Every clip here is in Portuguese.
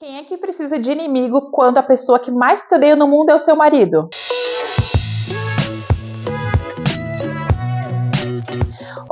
Quem é que precisa de inimigo quando a pessoa que mais te odeia no mundo é o seu marido?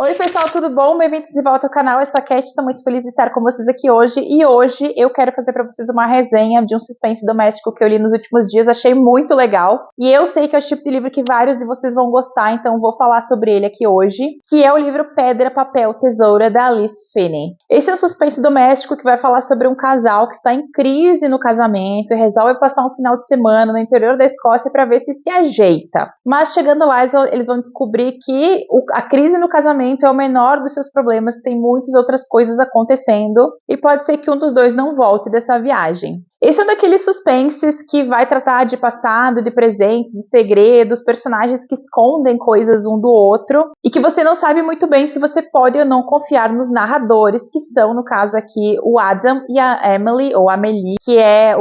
Oi pessoal, tudo bom? Bem-vindos de volta ao canal, eu sou a Cat, estou muito feliz de estar com vocês aqui hoje. E hoje eu quero fazer para vocês uma resenha de um suspense doméstico que eu li nos últimos dias, achei muito legal. E eu sei que é o tipo de livro que vários de vocês vão gostar, então vou falar sobre ele aqui hoje. Que é o livro Pedra, Papel, Tesoura, da Alice Finney. Esse é um suspense doméstico que vai falar sobre um casal que está em crise no casamento e resolve passar um final de semana no interior da Escócia para ver se ajeita. Mas chegando lá, eles vão descobrir que a crise no casamento é o menor dos seus problemas, tem muitas outras coisas acontecendo e pode ser que um dos dois não volte dessa viagem. Esse é um daqueles suspenses que vai tratar de passado, de presente, de segredos, personagens que escondem coisas um do outro e que você não sabe muito bem se você pode ou não confiar nos narradores, que são, no caso aqui, o Adam e a Emily, ou Amélie, que é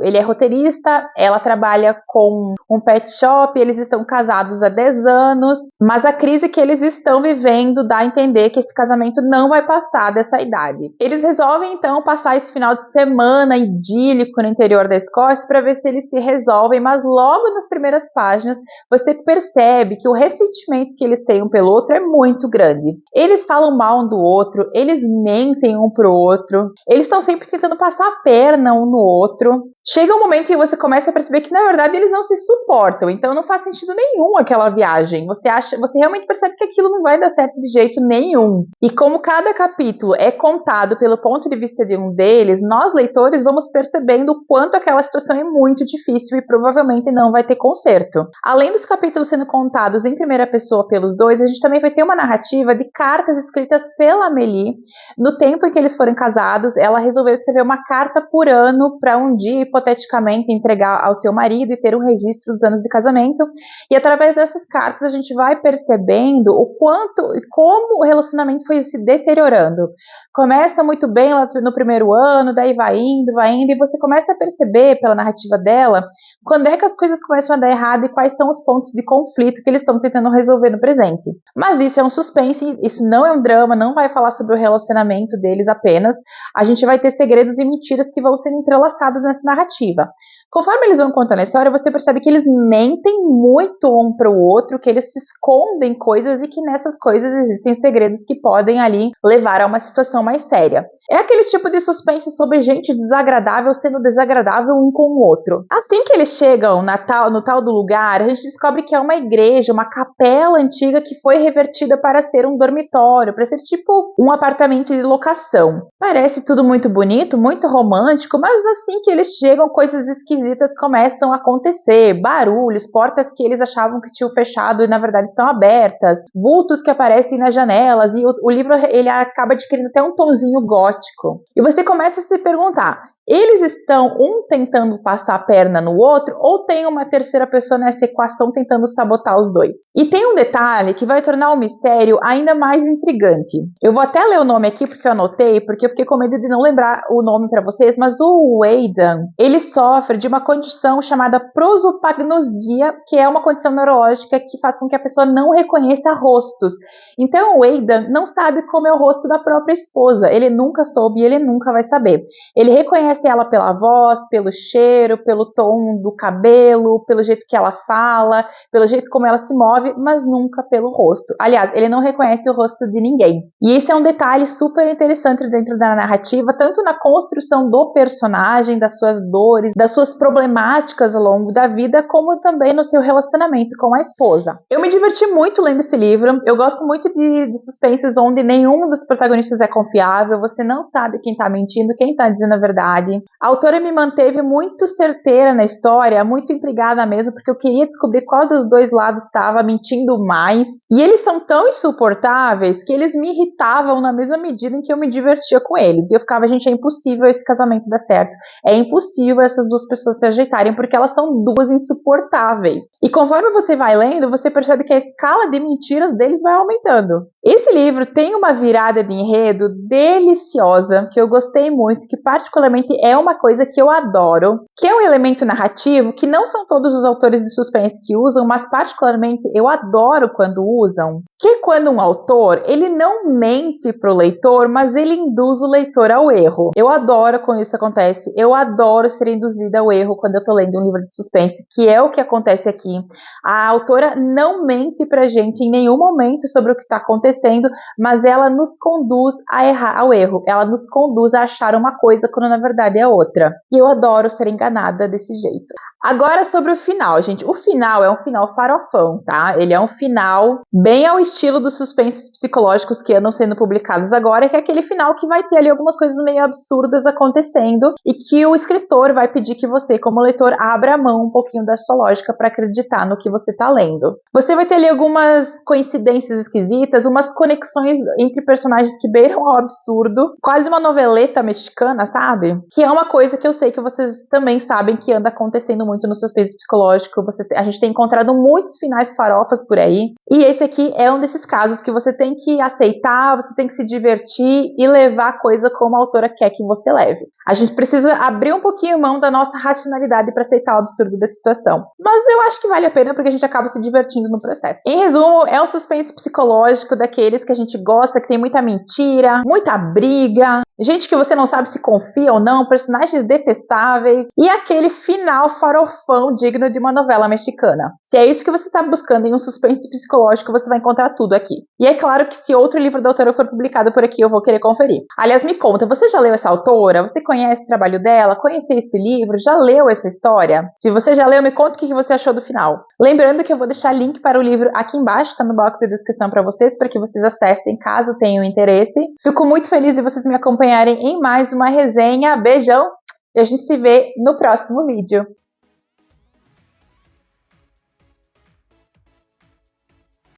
ele é roteirista, ela trabalha com um pet shop, eles estão casados há 10 anos, mas a crise que eles estão vivendo dá a entender que esse casamento não vai passar dessa idade. Eles resolvem, então, passar esse final de semana idílico no interior da Escócia para ver se eles se resolvem, mas logo nas primeiras páginas você percebe que o ressentimento que eles têm um pelo outro é muito grande. Eles falam mal um do outro, eles mentem um pro outro, eles estão sempre tentando passar a perna um no outro. Chega um momento em que você começa a perceber que, na verdade, eles não se suportam, então não faz sentido nenhum aquela viagem. Você realmente percebe que aquilo não vai dar certo de jeito nenhum. E como cada capítulo é contado pelo ponto de vista de um deles, nós, leitores, vamos percebendo o quanto aquela situação é muito difícil e provavelmente não vai ter conserto. Além dos capítulos sendo contados em primeira pessoa pelos dois, a gente também vai ter uma narrativa de cartas escritas pela Amélie. No tempo em que eles foram casados, ela resolveu escrever uma carta por ano para um dia, hipoteticamente, entregar ao seu marido e ter um registro dos anos de casamento. E através dessas cartas a gente vai percebendo o quanto e como o relacionamento foi se deteriorando. Começa muito bem lá no primeiro ano, daí vai indo, e você começa a perceber pela narrativa dela quando é que as coisas começam a dar errado e quais são os pontos de conflito que eles estão tentando resolver no presente. Mas isso é um suspense, isso não é um drama, não vai falar sobre o relacionamento deles apenas. A gente vai ter segredos e mentiras que vão ser entrelaçados nessa narrativa. Conforme eles vão contando a história, você percebe que eles mentem muito um para o outro, que eles se escondem coisas e que nessas coisas existem segredos que podem ali levar a uma situação mais séria. É aquele tipo de suspense sobre gente desagradável sendo desagradável um com o outro. Assim que eles chegam no tal do lugar, a gente descobre que é uma igreja, uma capela antiga que foi revertida para ser um dormitório, para ser tipo um apartamento de locação. Parece tudo muito bonito, muito romântico, mas assim que eles chegam, coisas esquisitas começam a acontecer, barulhos, portas que eles achavam que tinham fechado e na verdade estão abertas, vultos que aparecem nas janelas e o livro ele acaba adquirindo até um tonzinho gótico. E você começa a se perguntar, eles estão um tentando passar a perna no outro ou tem uma terceira pessoa nessa equação tentando sabotar os dois? E tem um detalhe que vai tornar o mistério ainda mais intrigante. Eu vou até ler o nome aqui porque eu anotei, porque eu fiquei com medo de não lembrar o nome para vocês, mas o Aidan, ele sofre de uma condição chamada prosopagnosia, que é uma condição neurológica que faz com que a pessoa não reconheça rostos. Então o Aidan não sabe como é o rosto da própria esposa, ele nunca soube e ele nunca vai saber. Ele reconhece ela pela voz, pelo cheiro, pelo tom do cabelo, pelo jeito que ela fala, pelo jeito como ela se move, mas nunca pelo rosto. Aliás, ele não reconhece o rosto de ninguém. E esse é um detalhe super interessante dentro da narrativa, tanto na construção do personagem, das suas dores, das suas problemáticas ao longo da vida, como também no seu relacionamento com a esposa. Eu me diverti muito lendo esse livro, eu gosto muito de suspenses onde nenhum dos protagonistas é confiável, você não sabe quem tá mentindo, quem tá dizendo a verdade. A autora me manteve muito certeira na história, muito intrigada mesmo, porque eu queria descobrir qual dos dois lados estava mentindo mais. E eles são tão insuportáveis que eles me irritavam na mesma medida em que eu me divertia com eles. E eu ficava, gente, é impossível esse casamento dar certo. É impossível essas duas pessoas se ajeitarem, porque elas são duas insuportáveis. E conforme você vai lendo, você percebe que a escala de mentiras deles vai aumentando. Esse livro tem uma virada de enredo deliciosa, que eu gostei muito, que particularmente é uma coisa que eu adoro, que é um elemento narrativo que não são todos os autores de suspense que usam, mas particularmente eu adoro quando usam, que é quando um autor, ele não mente pro leitor, mas ele induz o leitor ao erro. Eu adoro quando isso acontece, eu adoro ser induzida ao erro quando eu tô lendo um livro de suspense, que é o que acontece aqui. A autora não mente pra gente em nenhum momento sobre o que tá acontecendo, mas ela nos conduz a errar, ao erro. Ela nos conduz a achar uma coisa quando na verdade é outra. E eu adoro ser enganada desse jeito. Agora sobre o final, gente. O final é um final farofão, tá? Ele é um final bem ao estilo dos suspenses psicológicos que andam sendo publicados agora, que é aquele final que vai ter ali algumas coisas meio absurdas acontecendo e que o escritor vai pedir que você, como leitor, abra a mão um pouquinho da sua lógica para acreditar no que você tá lendo. Você vai ter ali algumas coincidências esquisitas, umas conexões entre personagens que beiram ao absurdo, quase uma noveleta mexicana, sabe? Que é uma coisa que eu sei que vocês também sabem que anda acontecendo muito no suspense psicológico. A gente tem encontrado muitos finais farofas por aí, e esse aqui é um desses casos que você tem que aceitar, você tem que se divertir e levar a coisa como a autora quer que você leve. A gente precisa abrir um pouquinho mão da nossa racionalidade para aceitar o absurdo da situação. Mas eu acho que vale a pena porque a gente acaba se divertindo no processo. Em resumo, é um suspense psicológico daqueles que a gente gosta, que tem muita mentira, muita briga, gente que você não sabe se confia ou não, personagens detestáveis e aquele final farofão digno de uma novela mexicana. Se é isso que você está buscando em um suspense psicológico, você vai encontrar tudo aqui. E é claro que se outro livro da autora for publicado por aqui, eu vou querer conferir. Aliás, me conta, você já leu essa autora? Você conhece o trabalho dela? Conheceu esse livro? Já leu essa história? Se você já leu, me conta o que você achou do final. Lembrando que eu vou deixar link para o livro aqui embaixo, está no box de descrição para vocês que vocês acessem caso tenham interesse. Fico muito feliz de vocês me acompanharem em mais uma resenha. Beijão e a gente se vê no próximo vídeo.